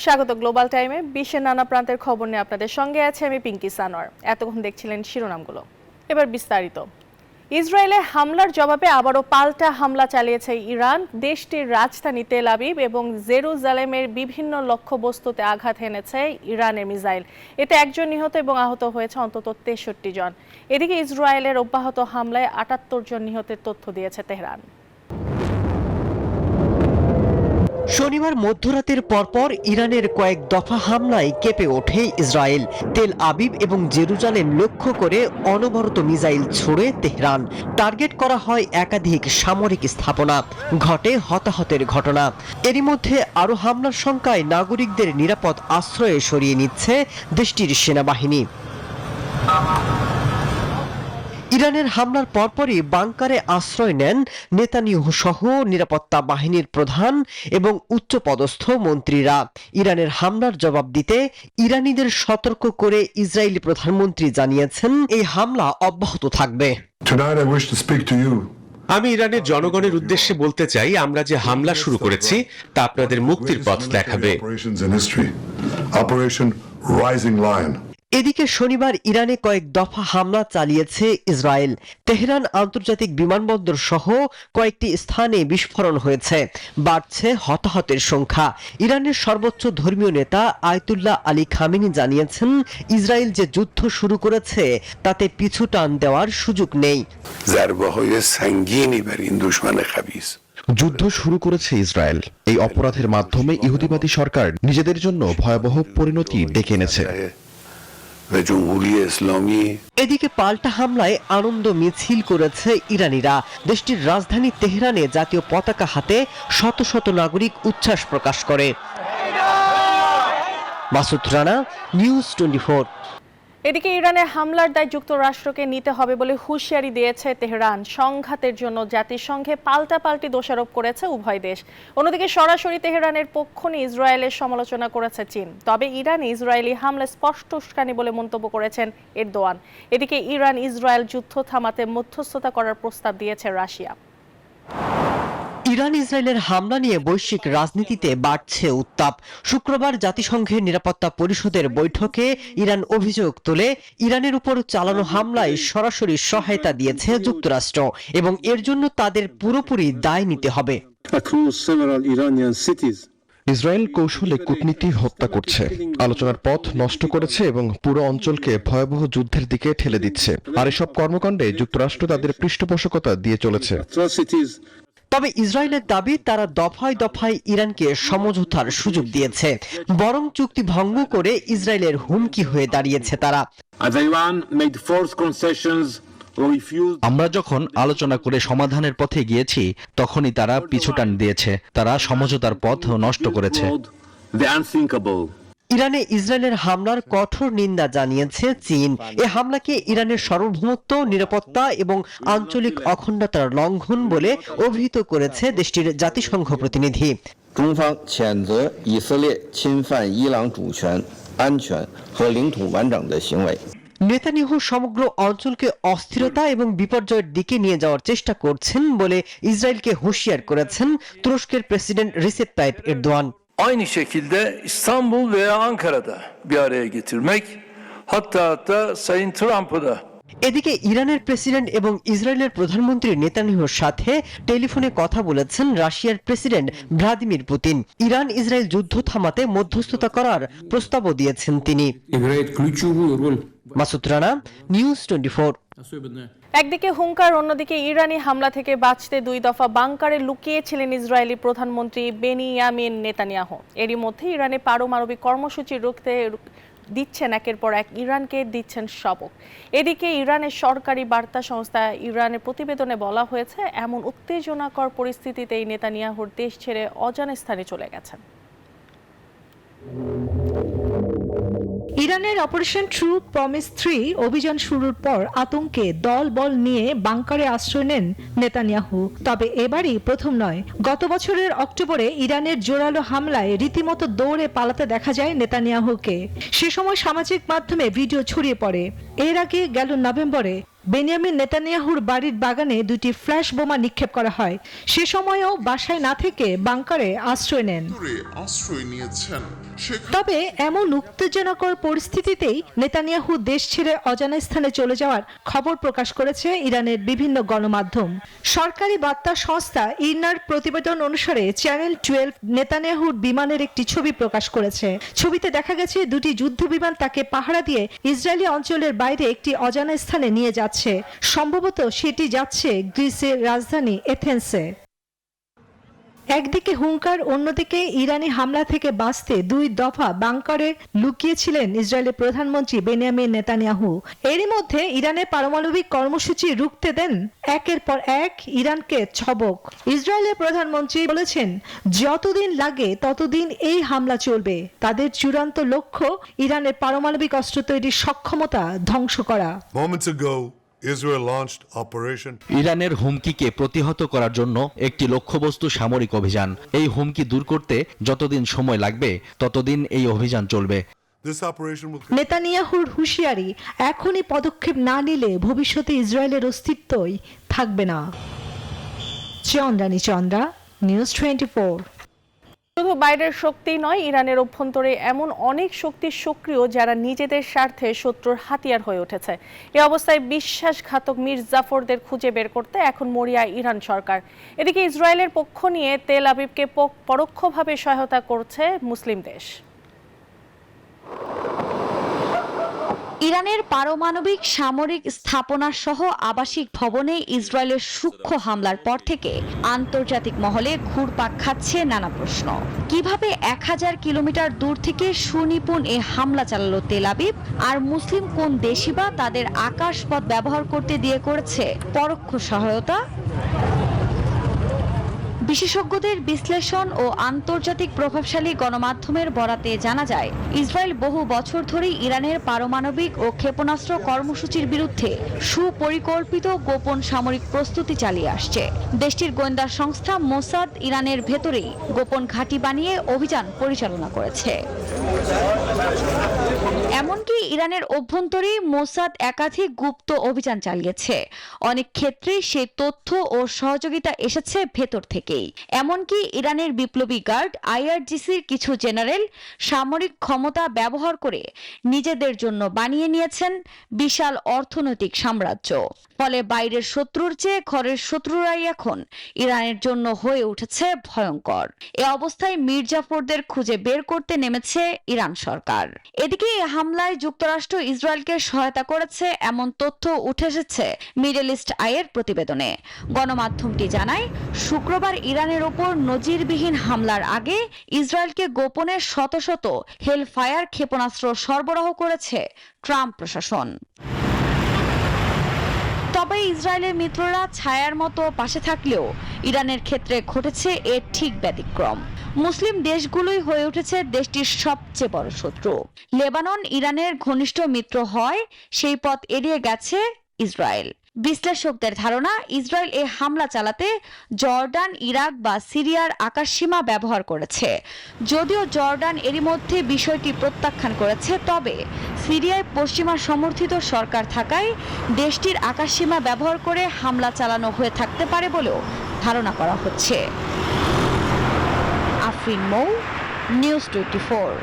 স্বাগত গ্লোবাল টাইমে। বিশ্বের নানা প্রান্তের খবর নিয়ে আপনাদের সঙ্গে আছে আমি পিঙ্কি সানোয়ার। এতক্ষণ দেখছিলেন শিরোনামগুলো, এবার বিস্তারিত। ইসরায়েলে হামলার জবাবে আবারও পাল্টা হামলা চালিয়েছে ইরান। দেশটির রাজধানী তেল আবিব এবং জেরুজালেমের বিভিন্ন লক্ষ্যবস্তুতে আঘাত হেনেছে ইরানের মিসাইল। এতে একজন নিহত এবং আহত হয়েছে অন্তত ৬৩ জন। এদিকে ইসরায়েলের অব্যাহত হামলায় ৭৮ জন নিহতের তথ্য দিয়েছে তেহরান। শনিবার মধ্যরাতের পরপর ইরানের কয়েক দফা হামলায় কেঁপে ওঠে ইসরায়েল। তেল আবিব এবং জেরুজালেম লক্ষ্য করে অনবরত মিসাইল ছুড়ে তেহরান। টার্গেট করা হয় একাধিক সামরিক স্থাপনা, ঘটে হতাহতের ঘটনা। এরই মধ্যে আরও হামলার শঙ্কায় নাগরিকদের নিরাপদ আশ্রয়ে সরিয়ে নিচ্ছে দেশটির সেনাবাহিনী। ইরানের হামলার পরপরই বাংকারে আশ্রয় নেন নেতানিয়াহু সহ নিরাপত্তা বাহিনীর প্রধান এবং উচ্চপদস্থ মন্ত্রীরা। ইরানের হামলার জবাব দিতে ইরানিদের সতর্ক করে ইসরায়েলি প্রধানমন্ত্রী জানিয়েছেন এই হামলা অব্যাহত থাকবে। আমি ইরানের জনগণের উদ্দেশ্যে বলতে চাই, আমরা যে হামলা শুরু করেছি তা আপনাদের মুক্তির পথ দেখাবে। এদিকে শনিবার ইরানে কয়েক দফা হামলা চালিয়েছে ইসরায়েল। তেহরান আন্তর্জাতিক বিমানবন্দর সহ কয়েকটি স্থানে বিস্ফোরণ হয়েছে, বাড়ছে হতাহতের সংখ্যা। ইরানের সর্বোচ্চ ধর্মীয় নেতা আয়াতুল্লাহ আলী খামেনি জানিয়েছেন, ইসরায়েল যে যুদ্ধ শুরু করেছে তাতে পিছু টান দেওয়ার সুযোগ নেই। যুদ্ধ শুরু করেছে ইসরায়েল। এই অপরাধের মাধ্যমে ইহুদিবাদী সরকার নিজেদের জন্য ভয়াবহ পরিণতি ডেকে এনেছে। এদিকে পাল্টা হামলায় আনন্দ মিছিল করেছে ইরানিরা। দেশটির রাজধানী তেহরানে জাতীয় পতাকা হাতে শত শত নাগরিক উচ্ছ্বাস প্রকাশ করে। মাসুদ রানা, নিউজ 24। এদিকে ইরানের হামলার দায় যুক্তরাষ্ট্রকে নিতে হবে বলে হুঁশিয়ারি দিয়েছে তেহরান। সংঘাতের জন্য জাতিসংঘে পাল্টাপাল্টি দোষারোপ করেছে উভয় দেশ। অন্যদিকে সরাসরি তেহরানের পক্ষ নিয়ে ইসরায়েলের সমালোচনা করেছে চীন। তবে ইরান ইসরায়েলি হামলা স্পষ্ট উস্কানি বলে মন্তব্য করেছেন এরদোয়ান। এদিকে ইরান ইসরায়েল যুদ্ধ থামাতে মধ্যস্থতা করার প্রস্তাব দিয়েছে রাশিয়া। ইরান ইসরায়েলের হামলা নিয়ে বৈশ্বিক রাজনীতিতে বাড়ছে উত্তাপ। শুক্রবার জাতিসংঘের নিরাপত্তা পরিষদের বৈঠকে ইরান অভিযোগ তোলে, ইরানের উপর চালানো হামলায় সরাসরি সহায়তা দিয়েছে যুক্তরাষ্ট্র এবং এর জন্য তাদের পুরোপুরি দায় নিতে হবে। ইসরায়েল কৌশলে কূটনীতি হত্যা করছে, আলোচনার পথ নষ্ট করেছে এবং পুরো অঞ্চলকে ভয়াবহ যুদ্ধের দিকে ঠেলে দিচ্ছে। আর এসব কর্মকাণ্ডে যুক্তরাষ্ট্র তাদের পৃষ্ঠপোষকতা দিয়ে চলেছে। তবে ইসরায়েলের দাবি, তারা দফায় দফায় ইরানকে সমঝোতার সুযোগ দিয়েছে, বরং চুক্তি ভঙ্গ করে ইসরায়েলের হুমকি হয়ে দাঁড়িয়েছে তারা। আমরা যখন আলোচনা করে সমাধানের পথে গিয়েছি তখনই তারা পিছুটান দিয়েছে, তারা সমঝোতার পথ নষ্ট করেছে। ইরানে ইসরায়েলের হামলার কঠোর নিন্দা জানিয়েছে চীন। এ হামলাকে ইরানের সার্বভৌমত্ব, নিরাপত্তা এবং আঞ্চলিক অখণ্ডতার লঙ্ঘন বলে অভিহিত করেছে দেশটির জাতিসংঘ প্রতিনিধি। নেতানিয়াহু সমগ্র অঞ্চলকে অস্থিরতা এবং বিপর্যয়ের দিকে নিয়ে যাওয়ার চেষ্টা করছেন বলে ইসরায়েলকে হুঁশিয়ার করেছেন তুরস্কের president Recep Tayyip Erdogan. Aynı şekilde İstanbul veya Ankara'da bir araya getirmek, hatta Sayın Trump'ı da। এদিকে ইরানের প্রেসিডেন্ট এবং ইসরায়েলের প্রধানমন্ত্রী নেতানিয়াহুর সাথে টেলিফোনে কথা বলেছেন রাশিয়ার president Vladimir Putin. Iran Israel যুদ্ধ থামাতে মধ্যস্থতা করার প্রস্তাবও দিয়েছেন তিনি। মাসুদ রানা, নিউজ 24। একদিকে হুঙ্কার, অন্যদিকে ইরানি হামলা থেকে বাঁচতে 2 দফা বাংকারে লুকিয়েছিলেন ইসরায়েলি প্রধানমন্ত্রী বেনিয়ামিন নেতানিয়াহু। এরই মধ্যে ইরানে পারমাণবিক কর্মসূচি রুখতে দিচ্ছেন একের পর এক ইরানকে দিচ্ছেন সবক। এদিকে ইরানের সরকারি বার্তা সংস্থা ইরানের প্রতিবেদনে বলা হয়েছে, এমন উত্তেজনাকর পরিস্থিতিতেই নেতানিয়াহুর দেশ ছেড়ে অজানা স্থানে চলে গেছেন। ইরানের অপারেশন ট্রু প্রমিস 3 অভিযান শুরুর পর আতঙ্কে দলবল নিয়ে বাংকারে আশ্রয় নেন নেতানিয়াহু। তবে এবারই প্রথম নয়। গত বছরের অক্টোবরে ইরানের জোরালো হামলায় রীতিমতো দৌড়ে পালাতে দেখা যায় নেতানিয়াহুকে। সে সময় সামাজিক মাধ্যমে ভিডিও ছড়িয়ে পড়ে। এর আগে গেল নভেম্বরে বেনিয়ামিন নেতানিয়াহুর বাড়ির বাগানে 2টি ফ্ল্যাশ বোমা নিক্ষেপ করা হয়। সে সময়ও বাসায় না থেকে বাংকারে আশ্রয় নেন। আশ্রয় নিয়েছেন। তবে এমন উত্তেজনাকর পরিস্থিতিতেই নেতানিয়াহু দেশ ছেড়ে অজানা স্থানে চলে যাওয়ার খবর প্রকাশ করেছে ইরানের বিভিন্ন গণমাধ্যম। সরকারি বার্তা সংস্থা ইরনার প্রতিবেদন অনুসারে চ্যানেল 12 নেতানিয়াহুর বিমানের একটি ছবি প্রকাশ করেছে। ছবিতে দেখা গেছে 2টি যুদ্ধ বিমান তাকে পাহারা দিয়ে ইসরায়েলি অঞ্চলের বাইরে একটি অজানা স্থানে নিয়ে যাচ্ছে। সম্ভবত সেটি যাচ্ছে গ্রিসের রাজধানী এথেন্সে। একদিকে হুঙ্কার, অন্যদিকে ইরানি হামলা থেকে বাঁচতে 2 দফা বাংকারে লুকিয়েছিলেন ইসরায়েলের প্রধানমন্ত্রী বেনিয়ামিন নেতানিয়াহু। এরই মধ্যে ইরানের পারমাণবিক কর্মসূচি রুখতে দেন একের পর এক ইরানকে ছবক। ইসরায়েলের প্রধানমন্ত্রী বলেছেন, যতদিন লাগে ততদিন এই হামলা চলবে। তাদের চূড়ান্ত লক্ষ্য ইরানের পারমাণবিক অস্ত্র তৈরির সক্ষমতা ধ্বংস করা। Moments ago, Israel launched Operation ইরানের হুমকিকে প্রতিহত করার জন্য একটি লক্ষ্যবস্তু সামরিক অভিযান। এই হুমকি দূর করতে যতদিন সময় লাগবে ততদিন এই অভিযান চলবে। This operation will নেতানিয়াহুর হুঁশিয়ারি, এখনই পদক্ষেপ না নিলে ভবিষ্যতে ইসরায়েলের অস্তিত্বই থাকবে না। চন্দ্রানী চন্দ্রা, নিউজ 24। শুধু বাইরের শক্তি নয়, ইরানের অভ্যন্তরে এমন অনেক শক্তি সক্রিয় যারা নিজেদের স্বার্থে শত্রুর হাতিয়ার হয়ে উঠেছে। এ অবস্থায় বিশ্বাসঘাতক মির্জাফরদের খুঁজে বের করতে এখন মরিয়া ইরান সরকার। এদিকে ইসরায়েলের পক্ষ নিয়ে তেল আবিবকে পরোক্ষভাবে সহায়তা করছে মুসলিম দেশ। ইরানের পারমাণবিক সামরিক স্থাপনা সহ আবাসিক ভবনে ইসরায়েলের সূক্ষ্ম হামলার পর থেকে আন্তর্জাতিক মহলে ঘুরপাক খাচ্ছে নানা প্রশ্ন। কিভাবে 1000 কিলোমিটার দূর থেকে সুনিপুণ এ হামলা চালালো তেল আবিব, আর মুসলিম কোন দেশই বা তাদের আকাশপথ ব্যবহার করতে দিয়ে করেছে পরোক্ষ সহায়তা? বিশেষজ্ঞদের বিশ্লেষণ ও আন্তর্জাতিক প্রভাবশালী গণমাধ্যমের বরাতে জানা যায়, ইসরায়েল বহু বছর ধরেই ইরানের পারমাণবিক ও ক্ষেপণাস্ত্র কর্মসূচির বিরুদ্ধে সুপরিকল্পিত গোপন সামরিক প্রস্তুতি চালিয়ে আসছে। দেশটির গোয়েন্দা সংস্থা মোসাদ ইরানের ভেতরেই গোপন ঘাঁটি বানিয়ে অভিযান পরিচালনা করেছে। এমনকি ইরানের অভ্যন্তরেই মোসাদ একাধিক গুপ্ত অভিযান চালিয়েছে। অনেক ক্ষেত্রে সেই তথ্য ও সহযোগিতা এসেছে ভেতর থেকেই। এমনকি ইরানের বিপ্লবী গার্ড আইআরজিসির কিছু জেনারেল সামরিক ক্ষমতা ব্যবহার করে নিজেদের জন্য বানিয়ে নিয়েছেন বিশাল অর্থনৈতিক সাম্রাজ্য। ফলে বাইরের শত্রুর চেয়ে ঘরের শত্রুরাই এখন ইরানের জন্য হয়ে উঠেছে ভয়ঙ্কর। এ অবস্থায় মির্জাফরদের খুঁজে বের করতে নেমেছে ইরান সরকার। এদিকে এই হামলায় যুক্তরাষ্ট্র ইসরায়েলকে সহায়তা করেছে এমন তথ্য উঠে এসেছে মিডল ইস্ট আইয়ের প্রতিবেদনে। গণমাধ্যমটি জানায়, শুক্রবার ইরানের ওপর নজিরবিহীন হামলার আগে ইসরায়েলকে গোপনে শত শত হেলফায়ার ক্ষেপণাস্ত্র সরবরাহ করেছে ট্রাম্প প্রশাসন। তবে ইসরায়েলের মিত্ররা ছায়ার মতো পাশে থাকলেও ইরানের ক্ষেত্রে ঘটেছে এর ঠিক ব্যতিক্রম। মুসলিম দেশগুলোই হয়ে উঠেছে দেশটির সবচেয়ে বড় শত্রু। লেবানন ইরানের ঘনিষ্ঠ মিত্র হয়, সেই পথ এড়িয়ে গেছে ইসরায়েল। বিশ্লেষকদের ধারণা, ইসরায়েল এই হামলা চালাতে জর্ডান, ইরাক বা সিরিয়ার আকাশসীমা ব্যবহার করেছে। যদিও জর্ডান এরই মধ্যে বিষয়টি প্রত্যাখ্যান করেছে, তবে সিরিয়ায় পশ্চিমা সমর্থিত সরকার থাকায় দেশটির আকাশসীমা ব্যবহার করে হামলা চালানো হয়ে থাকতে পারে বলেও ধারণা করা হচ্ছে। আফরিন মৌ, নিউজ 24।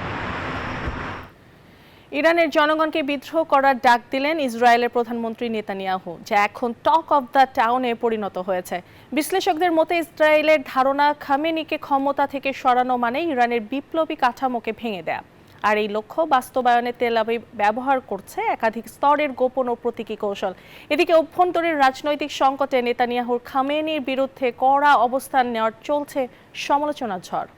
ইরানের জনগণকে বিদ্রোহ করার ডাক দিলেন ইসরায়েলের প্রধানমন্ত্রী নেতানিয়াহু, যা এখন টক অব দ্য টাউনে পরিণত হয়েছে। বিশ্লেষকদের মতে ইসরায়েলের ধারণা, খামেনিকে ক্ষমতা থেকে সরানো মানে ইরানের বিপ্লবী কাঠামোকে ভেঙে দেয়া। আর এই লক্ষ্য বাস্তবায়নে তেল আবিব ব্যবহার করছে একাধিক স্তরের গোপন ও প্রতীকী কৌশল। এদিকে অভ্যন্তরীণ রাজনৈতিক সংকটে নেতানিয়াহুর খামেনির বিরুদ্ধে কড়া অবস্থান নেওয়ার চলছে সমালোচনার ঝড়।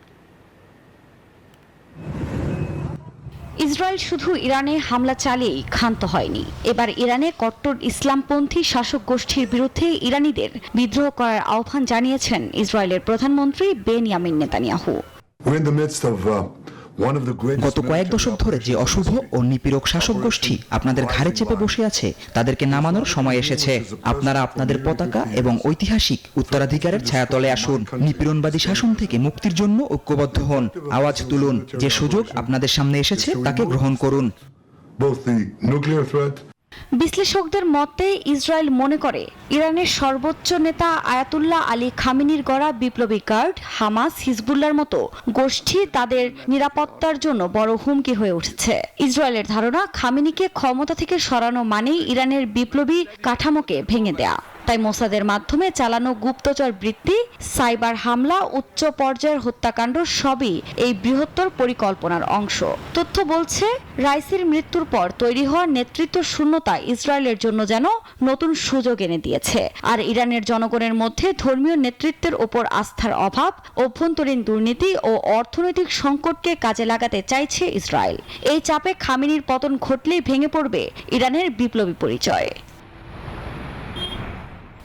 ইসরায়েল শুধু ইরানে হামলা চালিয়েই ক্ষান্ত হয়নি। এবার ইরানে কট্টর ইসলামপন্থী শাসক গোষ্ঠীর বিরুদ্ধে ইরানিদের বিদ্রোহ করার আহ্বান জানিয়েছেন ইসরায়েলের প্রধানমন্ত্রী বেনিয়ামিন নেতানিয়াহু। গত কয়েক দশক ধরে যে অশুভ ও নিপীড়ক শাসক গোষ্ঠী আপনাদের ঘাড়ে চেপে বসে আছে, তাদেরকে নামানোর সময় এসেছে। আপনারা আপনাদের পতাকা এবং ঐতিহাসিক উত্তরাধিকারের ছায়াতলে আসুন। নিপীড়নবাদী শাসন থেকে মুক্তির জন্য ঐক্যবদ্ধ হন, আওয়াজ তুলুন। যে সুযোগ আপনাদের সামনে এসেছে তাকে গ্রহণ করুন। বিশ্লেষকদের মতে ইসরায়েল মনে করে ইরানের সর্বোচ্চ নেতা আয়াতুল্লাহ আলী খামেনির গড়া বিপ্লবী গার্ড হামাস হিজবুল্লাহর মতো গোষ্ঠী তাদের নিরাপত্তার জন্য বড় হুমকি হয়ে উঠেছে। ইসরায়েলের ধারণা খামেনিকে ক্ষমতা থেকে সরানো মানেই ইরানের বিপ্লবী কাঠামোকে ভেঙে দেয়া। তাই মোসাদের মাধ্যমে চালানো গুপ্তচর বৃত্তি, সাইবার হামলা, উচ্চ পর্যায়ের হত্যাকাণ্ড সবই এই বৃহত্তর পরিকল্পনার অংশ। তথ্য বলছে রাইসির মৃত্যুর পর তৈরি হওয়া নেতৃত্ব শূন্যতা ইসরায়েলের জন্য যেন নতুন সুযোগ এনে দিয়েছে। আর ইরানের জনগণের মধ্যে ধর্মীয় নেতৃত্বের ওপর আস্থার অভাব, অভ্যন্তরীণ দুর্নীতি ও অর্থনৈতিক সংকটকে কাজে লাগাতে চাইছে ইসরায়েল। এই চাপে খামেনির পতন ঘটলেই ভেঙে পড়বে ইরানের বিপ্লবী পরিচয়।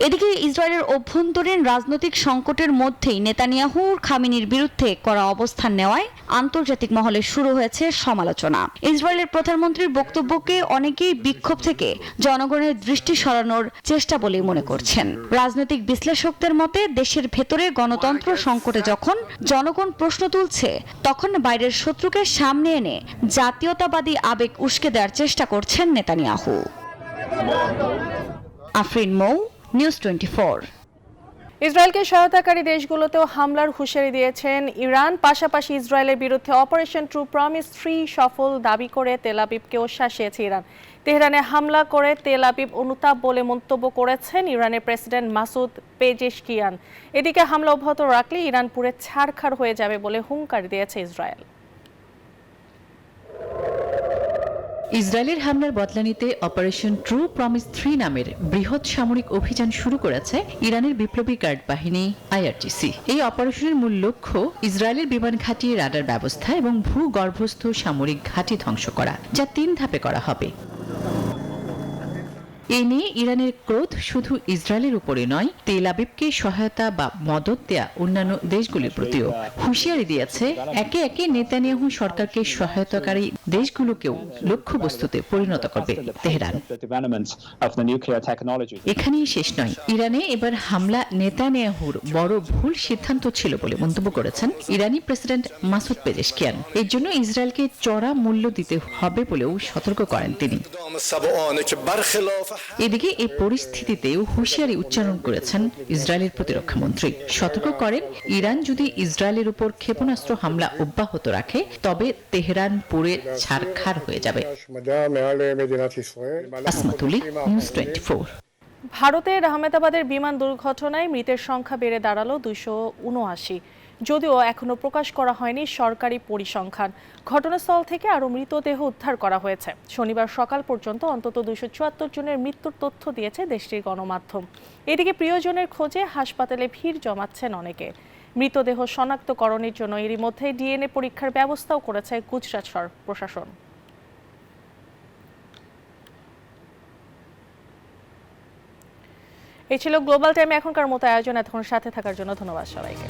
এদিকে ইসরায়েলের অভ্যন্তরীণ রাজনৈতিক সংকটের মধ্যেই নেতানিয়াহুর খামেনির বিরুদ্ধে কড়া অবস্থান নেওয়ায় আন্তর্জাতিক মহলে শুরু হয়েছে সমালোচনা। ইসরায়েলের প্রধানমন্ত্রীর বক্তব্যকে অনেকেই বিক্ষোভ থেকে জনগণের দৃষ্টি সরানোর চেষ্টা বলেই মনে করছেন। রাজনৈতিক বিশ্লেষকদের মতে দেশের ভেতরে গণতন্ত্র সংকটে যখন জনগণ প্রশ্ন তুলছে, তখন বাইরের শত্রুকে সামনে এনে জাতীয়তাবাদী আবেগ উস্কে দেওয়ার চেষ্টা করছেন নেতানিয়াহু। আফরিন মৌ, নিউজ 24। ইসরায়েলকে সহায়তাকারী দেশগুলোতেও হামলার হুঁশিয়ারি দিয়েছেন ইরান। পাশাপাশি ইসরায়েলের বিরুদ্ধে অপারেশন ট্রু প্রমিস 3 সফল দাবি করে তেল আবিবকেও শাসিয়েছে ইরান। তেহরানে হামলা করে তেল আবিব অনুতাপ বলে মন্তব্য করেছেন ইরানের প্রেসিডেন্ট মাসুদ পেজেশকিয়ান। এদিকে হামলা অব্যাহত রাখলে ইরান পুড়ে ছারখার হয়ে যাবে বলে হুঙ্কার দিয়েছে ইসরায়েল। ইসরায়েলের হামলার বদলা নিতে অপারেশন ট্রু প্রমিস 3 নামের বৃহৎ সামরিক অভিযান শুরু করেছে ইরানের বিপ্লবী গার্ড বাহিনী IRGC। এই অপারেশনের মূল লক্ষ্য ইসরায়েলের বিমান ঘাঁটি, রাডার ব্যবস্থা এবং ভূগর্ভস্থ সামরিক ঘাঁটি ধ্বংস করা, যা 3 ধাপে করা হবে। এ নিয়ে ইরানের ক্রোধ শুধু ইসরায়েলের উপরে নয়, তেল আবিবকে সহায়তা বা মদত দেয়া অন্যান্য দেশগুলির প্রতিও। হুঁশিয়ারি দিয়েছে একে একে নেতানিয়াহু সরকারকে সহায়তাকারী দেশগুলোকেও লক্ষ্যবস্তুতে পরিণত করবে তেহরান। এখানেই শেষ নয়, ইরানে এবার হামলা নেতানিয়াহুর বড় ভুল সিদ্ধান্ত ছিল বলে মন্তব্য করেছেন ইরানি প্রেসিডেন্ট মাসুদ পেজেশকিয়ান। এর জন্য ইসরায়েলকে চড়া মূল্য দিতে হবে বলেও সতর্ক করেন তিনি। এদিকে এই পরিস্থিতিতেও হুঁশিয়ারি উচ্চারণ করেছেন ইসরায়েলের প্রতিরক্ষা মন্ত্রী। সতর্ক করেন, ইরান যদি ইসরায়েলের উপর ক্ষেপণাস্ত্র হামলা অব্যাহত রাখে তবে তেহরান পুড়ে ছারখার হয়ে যাবে। আসমাতুলি, নিউজ 24। ভারতের আহমেদাবাদের বিমান দুর্ঘটনায় মৃতের সংখ্যা বেড়ে দাঁড়ালো 279। যদিও এখনো প্রকাশ করা হয়নি সরকারি পরিসংখ্যান। ঘটনাস্থল থেকে আরও মৃতদেহ উদ্ধার করা হয়েছে। শনিবার সকাল পর্যন্ত অন্তত 274 জনের মৃত্যুর তথ্য দিয়েছে দেশটির গণমাধ্যম। এদিকে প্রিয়জনের খোঁজে হাসপাতালে ভিড় জমাচ্ছেন অনেকে। মৃতদেহ শনাক্তকরণের জন্য এরই মধ্যে DNA পরীক্ষার ব্যবস্থাও করেছে গুজরাট প্রশাসন। এই ছিল গ্লোবাল টাইমে এখনকার মতো আয়োজন। এতক্ষণ সাথে থাকার জন্য ধন্যবাদ সবাইকে।